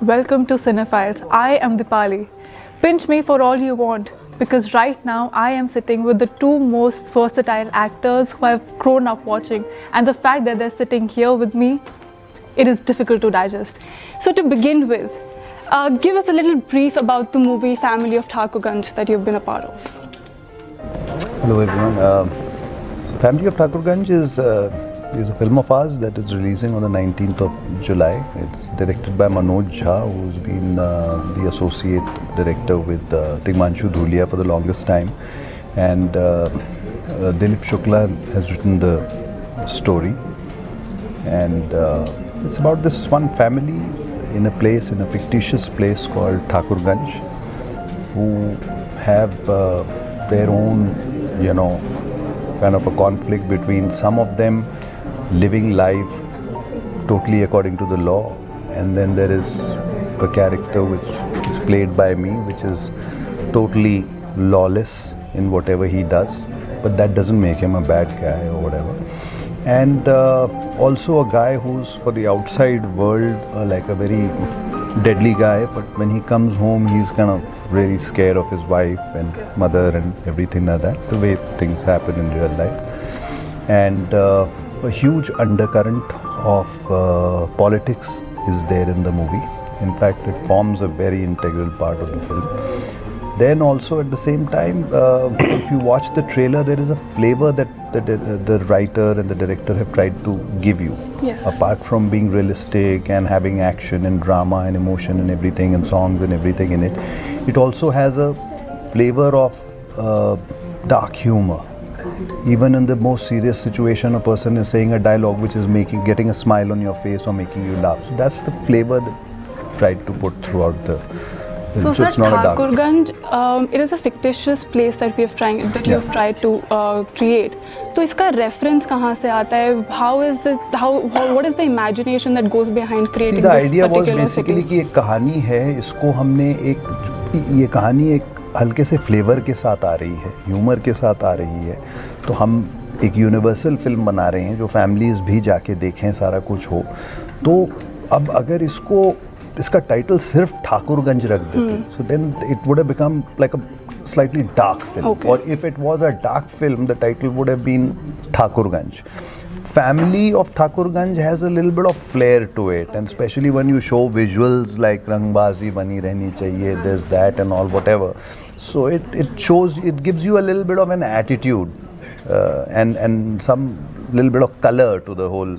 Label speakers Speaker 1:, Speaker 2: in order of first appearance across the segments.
Speaker 1: Welcome to Cinephiles. I am Deepali. Pinch me for all you want, because right now I am sitting with the two most versatile actors who have grown up watching, and the fact that they're sitting here with me, it is difficult to digest. So to begin with, give us a little brief about the movie Family of Thakurganj that you've been a part of.
Speaker 2: Hello everyone. Family of Thakurganj is a film of ours that is releasing on the 19th of July. It's directed by Manoj Jha, who's been the associate director with Himanshu Dhulia for the longest time. And Dilip Shukla has written the story. And it's about this one family in a fictitious place called Thakurganj, who have their own, kind of a conflict between some of them living life totally according to the law, and then there is a character which is played by me, which is totally lawless in whatever he does, but that doesn't make him a bad guy or whatever. And also a guy who's for the outside world like a very deadly guy, but when he comes home he's kind of really scared of his wife and mother and everything like that, the way things happen in real life. And a huge undercurrent of politics is there in the movie. In fact, it forms a very integral part of the film. Then also at the same time, if you watch the trailer, there is a flavor that the writer and the director have tried to give you.
Speaker 1: Yes.
Speaker 2: Apart from being realistic and having action and drama and emotion and everything and songs and everything in it, it also has a flavor of dark humor. Even in the most serious situation, a person is saying a dialogue which is getting a smile on your face or making you laugh. So that's the flavor that I tried to put throughout the film.
Speaker 1: So it's not Thakurganj, it is a fictitious place that you have tried to create. So इसका reference कहाँ से आता है? What is the imagination that goes behind creating this particular city?
Speaker 2: The idea was basically कि एक कहानी है, इसको हमने ये कहानी एक हल्के से फ्लेवर के साथ आ रही है, ह्यूमर के साथ आ रही है, तो हम एक यूनिवर्सल फिल्म बना रहे हैं जो फैमिलीज भी जाके देखें, सारा कुछ हो. तो अब अगर इसका टाइटल सिर्फ ठाकुरगंज रख देते, so then it would have become like a slightly dark film.
Speaker 1: Okay.
Speaker 2: Or if it was a dark film, the title would have been Thakurganj. Family of Thakurganj has a little bit of flair to it, and especially when you show visuals like Rangbazi bani rehni chahiye, there's that and all whatever. So it gives you a little bit of an attitude and some little bit of color to the whole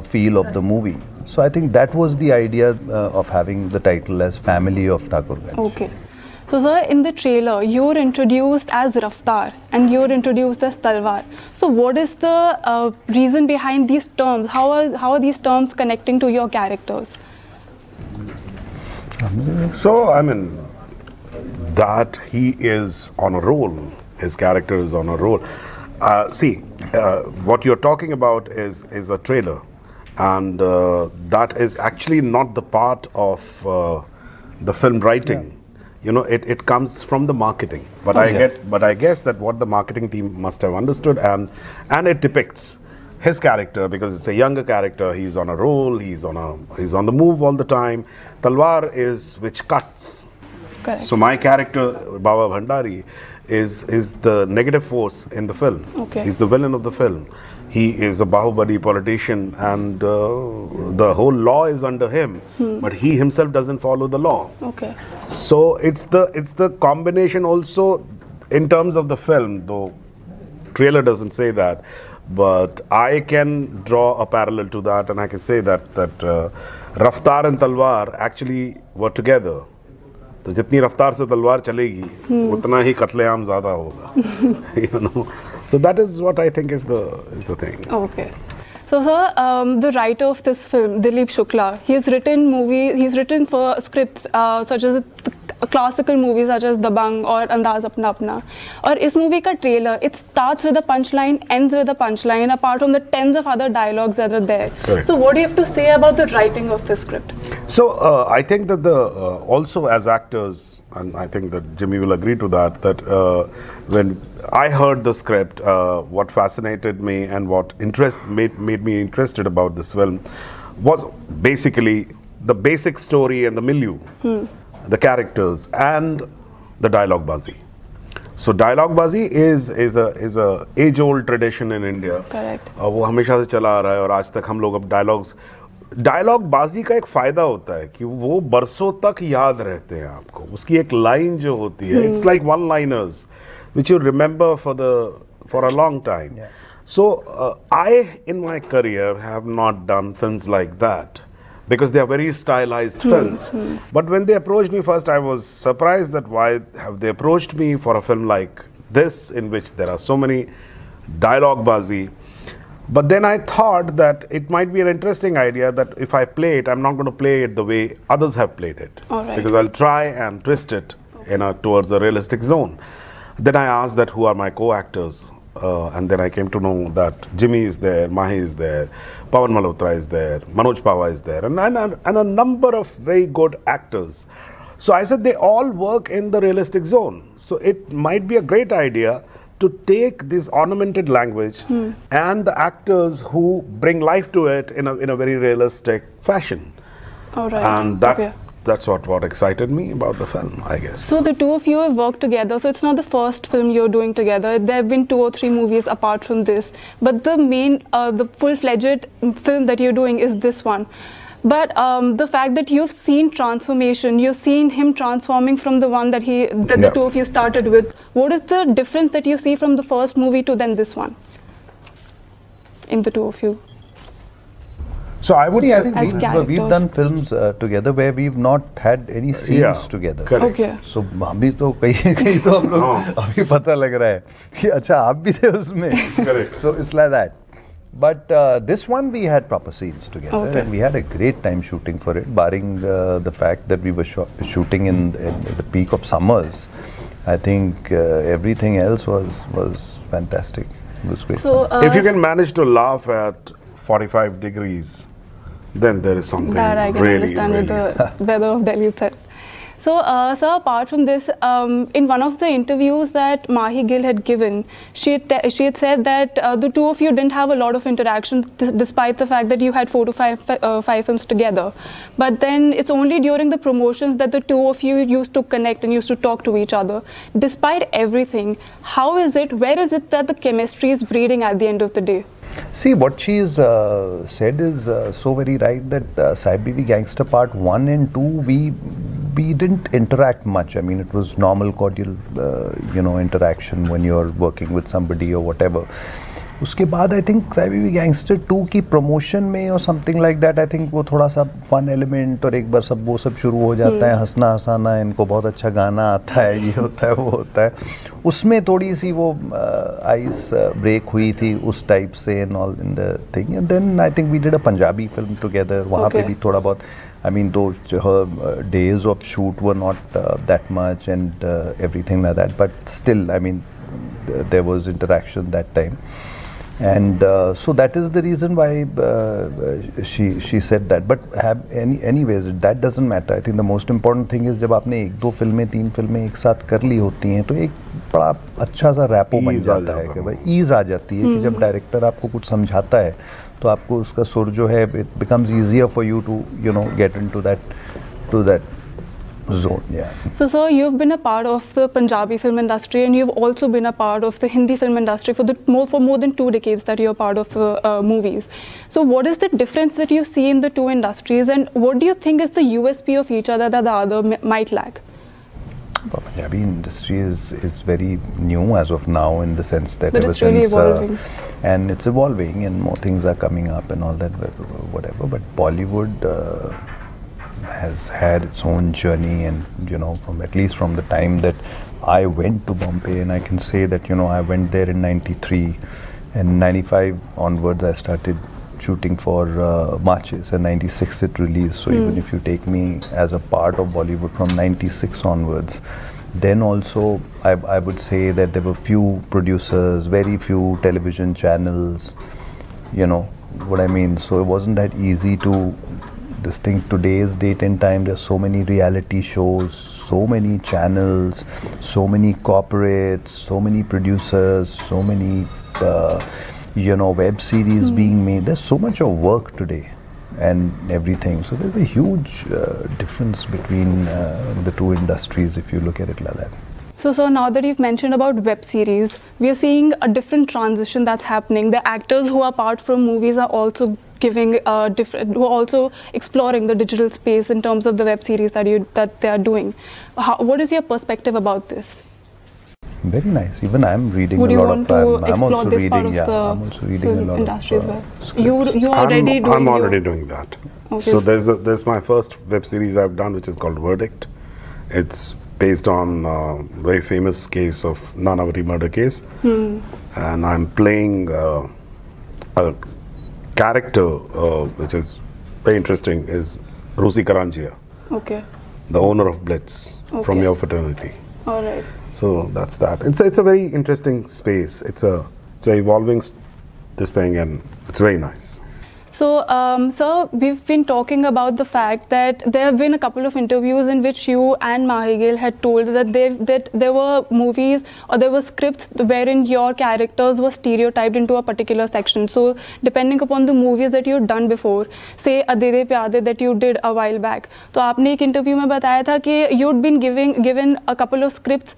Speaker 2: feel of the movie. So I think that was the idea of having the title as Family of Thakurganj.
Speaker 1: Okay. So sir, in the trailer, you're introduced as Raftar and you're introduced as Talwar. So what is the reason behind these terms? How are these terms connecting to your characters?
Speaker 3: So, I mean, that he is on a roll. His character is on a roll. What you're talking about is a trailer. And that is actually not the part of the film writing. Yeah. It comes from the marketing. But I guess that what the marketing team must have understood, and it depicts his character because it's a younger character. He's on a roll. He's on the move all the time. Talwar is which cuts.
Speaker 1: Correct.
Speaker 3: So my character Baba Bhandari is the negative force in the film.
Speaker 1: Okay.
Speaker 3: He's the villain of the film. He is a Bahubali politician, and the whole law is under him, but he himself doesn't follow the law.
Speaker 1: Okay.
Speaker 3: So it's the combination also in terms of the film, though trailer doesn't say that, but I can draw a parallel to that, and I can say that Raftar and Talwar actually were together. तो जितनी रफ्तार से तलवार चलेगी उतना ही कत्लेआम ज़्यादा होगा. So that is what I think is the thing.
Speaker 1: Okay. So sir, the writer of this film, Dilip Shukla, he's written for scripts such as classical movies such as Dabang or Andaz Apna Apna. और इस movie का trailer, it starts with a punchline, ends with a punchline, apart from the tens of other dialogues that are there.
Speaker 3: Correct.
Speaker 1: So what do you have to say about the writing of this script?
Speaker 3: So I think that also as actors, and I think that Jimmy will agree to that, when I heard the script, what fascinated me and what made me interested about this film was basically the basic story and the milieu, the characters, and the dialogue bazi. So dialogue bazi is a age old tradition in India.
Speaker 1: Correct.
Speaker 3: वो हमेशा से चला आ रहा है और आज तक हम लोग अब डायलॉग बाजी का एक फायदा होता है कि वो बरसों तक याद रहते हैं आपको. उसकी एक लाइन जो होती है, it's like one liners which you remember for a long time.
Speaker 2: Yeah.
Speaker 3: So I in my career have not done films like that because they are very stylized films. But when they approached me first, I was surprised that why have they approached me for a film like this in which there are so many dialogue bazi. But then I thought that it might be an interesting idea that if I play it, I'm not going to play it the way others have played it.
Speaker 1: All right.
Speaker 3: Because I'll try and twist it towards a realistic zone. Then I asked that who are my co-actors, and then I came to know that Jimmy is there, Mahi is there, Pawan Malhotra is there, Manoj Pava is there, and a number of very good actors. So I said they all work in the realistic zone. So it might be a great idea to take this ornamented language and the actors who bring life to it in a very realistic fashion.
Speaker 1: All right.
Speaker 3: And that's what excited me about the film, I guess.
Speaker 1: So the two of you have worked together. So it's not the first film you're doing together. There have been 2 or 3 movies apart from this. But the main, the full-fledged film that you're doing is this one. But the fact that you've seen transformation, you've seen him transforming from the one that the two of you started with. What is the difference that you see from the first movie to then this one? In the two of you.
Speaker 3: So I would
Speaker 2: I
Speaker 3: say
Speaker 2: think we've done films together where we've not had any scenes together.
Speaker 3: Correct.
Speaker 1: Okay.
Speaker 2: So अभी तो कहीं तो हम लोग अभी पता लग रहा है कि अच्छा आप भी थे उसमें.
Speaker 3: Correct.
Speaker 2: So it's like that. But this one we had proper scenes together and we had a great time shooting for it, barring the fact that we were shooting in the peak of summers. I think everything else was fantastic. It was great.
Speaker 3: So if you can manage to laugh at 45 degrees, then there is something
Speaker 1: that I can
Speaker 3: really,
Speaker 1: understand
Speaker 3: really.
Speaker 1: with the weather of Delhi itself. So, sir, apart from this, in one of the interviews that Mahi Gill had given, she had said that the two of you didn't have a lot of interaction despite the fact that you had 4 to 5 films together. But then it's only during the promotions that the two of you used to connect and used to talk to each other. Despite everything, how is it, where is it that the chemistry is breeding at the end of the day?
Speaker 2: See, what she's said is so very right that Sahib Bibi Gangster Part 1 and 2, we didn't interact much. I mean, it was normal, cordial, interaction when you're working with somebody or whatever. उसके बाद I think Sahib Bibi Gangster 2 की promotion में or something like that, I think वो थोड़ा सा fun element और एक बार वो सब शुरू हो जाता है, हंसना हंसाना, इनको बहुत अच्छा गाना आता है, ये होता है वो होता है, उसमें थोड़ी सी वो ice break हुई थी उस type से and all in the thing. And then I think we did a Punjabi film together. वहाँ पे भी थोड़ा बहुत, I mean, though her days of shoot were not that much and everything like that, but still, I mean, there was interaction that time. And so that is the reason why she said that. But anyways, that doesn't matter. I think the most important thing is जब आपने 1-2 फिल्में 3 फिल्में एक साथ कर ली होती हैं तो एक बड़ा अच्छा सा रैपो बन जाता है कि भाई ईज आ जाती है कि जब डायरेक्टर आपको कुछ समझाता है तो आपको उसका सुर जो है it becomes easier for you to get into that zone. Yeah. So
Speaker 1: sir, you've been a part of the Punjabi film industry and you've also been a part of the Hindi film industry for more than 2 decades that you're part of the movies. So what is the difference that you see in the two industries and what do you think is the USP of each other that the other might lack?
Speaker 2: The Punjabi industry is very new as of now in the sense that
Speaker 1: but
Speaker 2: ever
Speaker 1: it's really
Speaker 2: since
Speaker 1: evolving.
Speaker 2: And it's evolving and more things are coming up and all that whatever, but Bollywood has had its own journey and from at least from the time that I went to Bombay, and I can say that I went there in 93 and 95 onwards I started shooting for Marches and 96 it released. So even if you take me as a part of Bollywood from 96 onwards, then also I would say that there were few producers, very few television channels, what I mean. So it wasn't that easy to this thing. Today's date and time, there's so many reality shows, so many channels, so many corporates, so many producers, so many web series being made. There's so much of work today and everything. So there's a huge difference between the two industries if you look at it like that.
Speaker 1: So now that you've mentioned about web series, we are seeing a different transition that's happening. The actors who are apart from movies are also giving who are also exploring the digital space in terms of the web series that they are doing. What is your perspective about this?
Speaker 2: Very nice. Even I'm reading
Speaker 1: Would
Speaker 2: a
Speaker 1: you
Speaker 2: lot
Speaker 1: want
Speaker 2: of.
Speaker 1: to explore
Speaker 2: I'm also
Speaker 1: this part
Speaker 2: reading.
Speaker 1: of
Speaker 2: Yeah, I'm also reading a
Speaker 1: the
Speaker 2: lot
Speaker 1: industry as
Speaker 2: of.
Speaker 1: well?
Speaker 2: Scripts.
Speaker 1: You are already doing.
Speaker 3: I'm already doing that.
Speaker 1: Okay.
Speaker 3: So there's my first web series I've done, which is called Verdict. It's based on a very famous case of Nanavati murder case, and I'm playing a character which is very interesting. Is Rosie Karanjia,
Speaker 1: Okay.
Speaker 3: the owner of Blitz from
Speaker 1: Okay.
Speaker 3: your fraternity.
Speaker 1: All right.
Speaker 3: So that's that. It's a very interesting space. It's a evolving this thing, and it's very nice.
Speaker 1: So, sir, we've been talking about the fact that there have been a couple of interviews in which you and Mahigil had told that there were movies or there were scripts wherein your characters were stereotyped into a particular section. So, depending upon the movies that you've done before, say Adede Pyade that you did a while back, तो आपने एक interview में बताया था कि you'd been given a couple of scripts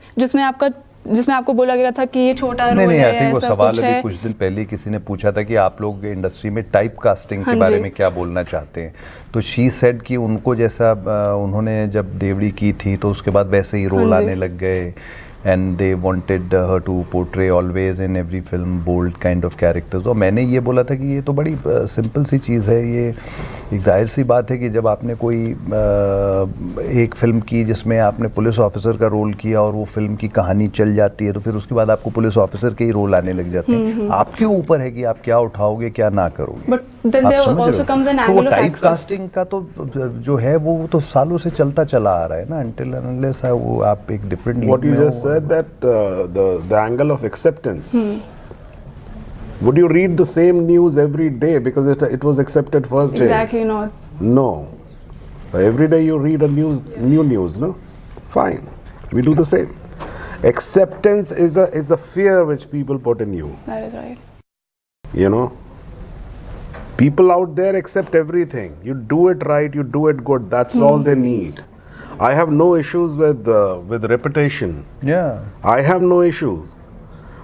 Speaker 1: जिसमें आपको बोला गया था कि ये छोटा रोल है,
Speaker 2: आई थिंक वो
Speaker 1: ऐसा
Speaker 2: सवाल
Speaker 1: कुछ
Speaker 2: अभी
Speaker 1: है.
Speaker 2: कुछ दिन पहले किसी ने पूछा था कि आप लोग इंडस्ट्री में टाइप कास्टिंग के बारे में क्या बोलना चाहते हैं. तो शी सेड कि उनको जैसा उन्होंने जब देवड़ी की थी तो उसके बाद वैसे ही रोल आने लग गए, and they wanted her to portray always in every film bold kind of characters. तो मैंने ये बोला था कि ये तो बड़ी सिंपल सी चीज़ है. ये एक जाहिर सी बात है कि जब आपने कोई एक फिल्म की जिसमें आपने पुलिस ऑफिसर का रोल किया और वो फिल्म की कहानी चल जाती है तो फिर उसके बाद आपको पुलिस ऑफिसर के ही रोल आने लग जाते हैं. आपके ऊपर है कि आप क्या उठाओगे क्या ना करोगे.
Speaker 1: But then there also comes an angle of
Speaker 2: type
Speaker 1: access.
Speaker 2: Casting का तो जो है वो तो सालों से चलता चला आ रहा है ना. until and unless वो आप एक different
Speaker 3: What you just said, that the angle of acceptance. Would you read the same news every day because it was accepted first day?
Speaker 1: Exactly not.
Speaker 3: No. Every day you read new news, no? Fine. We do the same. Acceptance is a fear which people put in you.
Speaker 1: That is right.
Speaker 3: You know? People out there accept everything. You do it right, you do it good. That's all they need. I have no issues with reputation.
Speaker 2: Yeah.
Speaker 3: I have no issues.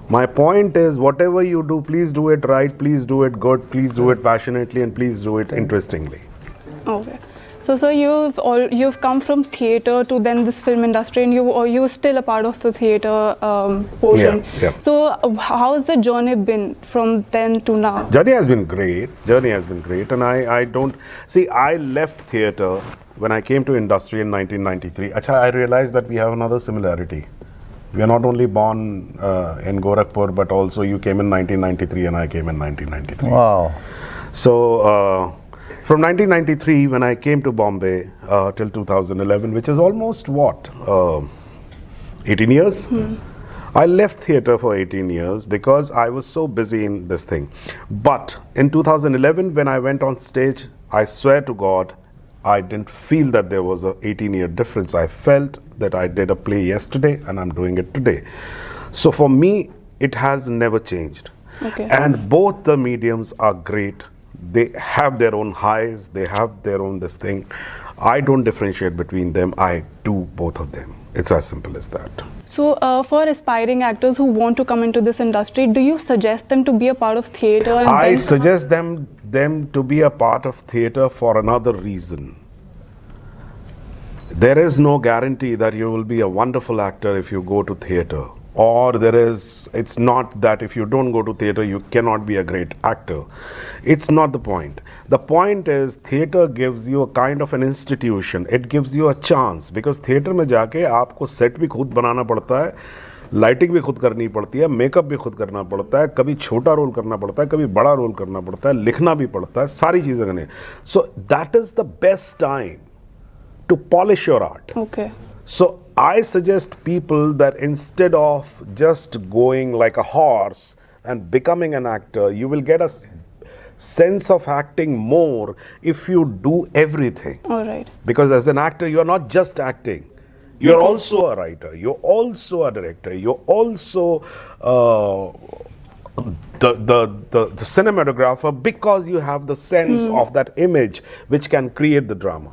Speaker 3: My point is, whatever you do, please do it right, please do it good, please do it passionately, and please do it interestingly.
Speaker 1: Okay. So you've come from theatre to then this film industry, and you're still a part of the theatre portion.
Speaker 3: Yeah.
Speaker 1: So how's the journey been from then to now?
Speaker 3: Journey has been great. And I don't see. I left theatre when I came to industry in 1993. Achha, I realized that we have another similarity. We are not only born in Gorakhpur, but also you came in 1993 and I came in 1993.
Speaker 2: Wow.
Speaker 3: So from 1993, when I came to Bombay till 2011, which is almost 18 years? I left theatre for 18 years because I was so busy in this thing. But in 2011, when I went on stage, I swear to God, I didn't feel that there was a 18-year difference. I felt that I did a play yesterday and I'm doing it today. So for me, it has never changed.
Speaker 1: Okay.
Speaker 3: And both the mediums are great. They have their own highs, they have their own this thing. I don't differentiate between them. I do both of them. It's as simple as that.
Speaker 1: So for aspiring actors who want to come into this industry, do you suggest them to be a part of theatre?
Speaker 3: I suggest them to be a part of theatre for another reason. There is no guarantee that you will be a wonderful actor if you go to theatre. Or it's not that if you don't go to theatre, you cannot be a great actor. It's not the point. The point is theatre gives you a kind of an institution. It gives you a chance. Because theatre में जाके आपको set भी खुद बनाना पड़ता है, lighting भी खुद करनी पड़ती है, मेकअप भी खुद करना पड़ता है, कभी छोटा रोल करना पड़ता है, कभी बड़ा रोल करना पड़ता है, लिखना भी पड़ता है, सारी चीज़ें करनी. So that is the best time to polish your art.
Speaker 1: Okay.
Speaker 3: So I suggest people that instead of just going like a horse and becoming an actor, you will get a sense of acting more if you do everything.
Speaker 1: All right.
Speaker 3: Because as an actor, you are not just acting. You're also a writer. You're also a director. You're also the cinematographer, because you have the sense of that image which can create the drama.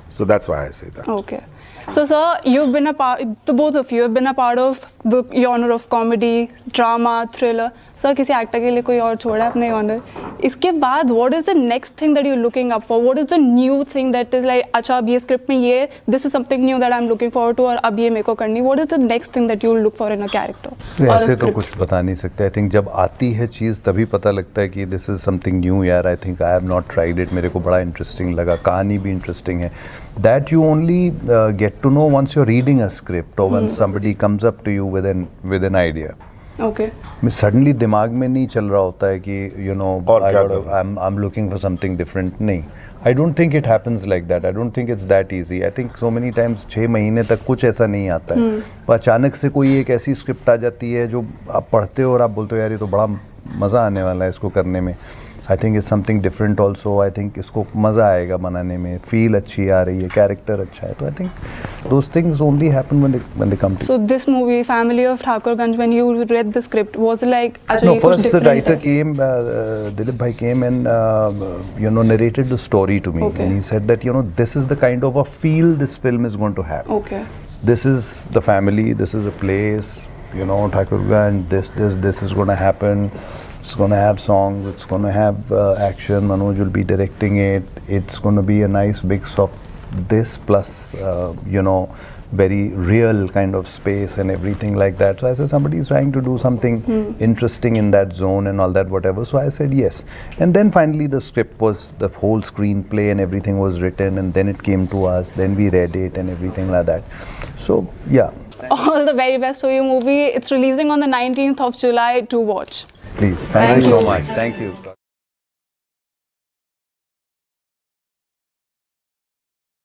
Speaker 3: So that's why I say that.
Speaker 1: Okay. So, sir, you've been a part, the both of you have been a part of the genre of comedy, drama, thriller. Sir, किसी actor के लिए कोई और छोड़ा अपने genre. इसके बाद, what is the next thing that you're looking up for? What is the new thing that is like, अच्छा अब ये script में ये, this is something new that I'm looking forward to, और अब ये मेरे को करनी. What is the next thing that you'll look for in a character?
Speaker 2: ऐसे तो कुछ बता नहीं सकते. I think जब आती है चीज़ तभी पता लगता है कि this is something new यार. I think I have not tried it. मेरे को बड़ा interesting लगा. कहानी भी interesting है. That you only get to know once you're reading a script or once somebody comes up to you with an idea.
Speaker 1: Okay.
Speaker 2: Suddenly दिमाग में नहीं चल रहा होता है कि you know I'm looking for something different. नहीं. I don't think it happens like that. I don't think it's that easy. I think so many times 6 महीने तक कुछ ऐसा नहीं आता है. पर अचानक से कोई एक ऐसी स्क्रिप्ट आ जाती है जो आप पढ़ते हो और आप बोलते हो यार ये तो बड़ा मज़ा आने वाला है इसको करने में. I think it's something different also. I think इसको मज़ा आएगा बनाने में. Feel अच्छी आ रही है, character अच्छा है. तो I think those things only happen when they come to you.
Speaker 1: So this movie, Family of Thakurganj, when you read the script, was it like
Speaker 2: no, first the writer came, Dilip bhai came and narrated the story to me.
Speaker 1: Okay.
Speaker 2: And he said that this is the kind of a feel this film is going to have.
Speaker 1: Okay.
Speaker 2: This is the family. This is a place. Thakurganj. This is going to happen. It's going to have songs, it's going to have action, Manoj will be directing it, it's going to be a nice mix of this plus, very real kind of space and everything like that. So I said, somebody is trying to do something interesting in that zone and all that, whatever. So I said yes. And then finally the script was, the whole screenplay and everything was written, and then it came to us, then we read it and everything like that. So, yeah.
Speaker 1: All the very best for your movie. It's releasing on the 19th of July to watch.
Speaker 2: Please, thank you so much. Thank you.